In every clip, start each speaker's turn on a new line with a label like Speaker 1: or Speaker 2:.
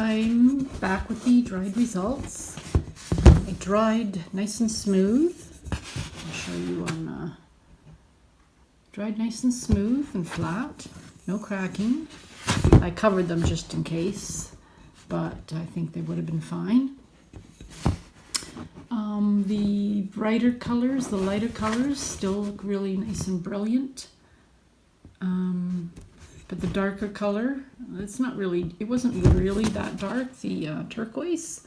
Speaker 1: I'm back with the dried results. It dried nice and smooth. I'll show you on dried nice and smooth and flat, no cracking. I covered them just in case, but I think they would have been fine. The brighter colors, the lighter colors still look really nice and brilliant. But the darker color, it wasn't really that dark, the turquoise,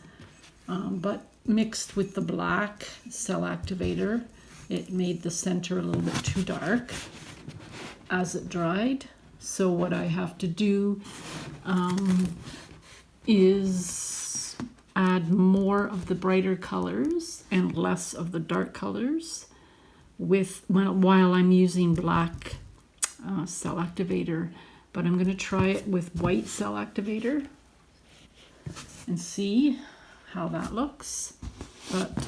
Speaker 1: but mixed with the black cell activator, it made the center a little bit too dark as it dried. So what I have to do is add more of the brighter colors and less of the dark colors while I'm using black cell activator. But I'm going to try it with white cell activator and see how that looks. But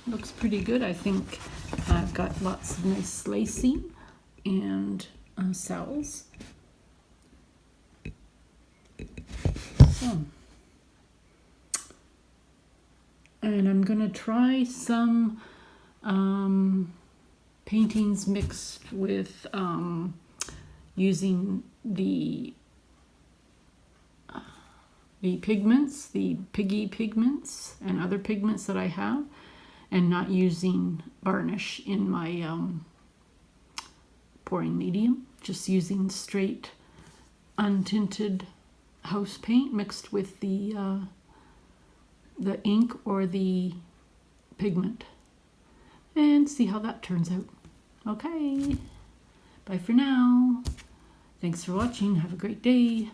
Speaker 1: looks pretty good. I think I've got lots of nice lacing and cells. So, and I'm going to try some paintings mixed with using the pigments, the piggy pigments and other pigments that I have, and not using varnish in my pouring medium, just using straight untinted house paint mixed with the ink or the pigment, and see how that turns out. Okay, bye for now. Thanks for watching. Have a great day.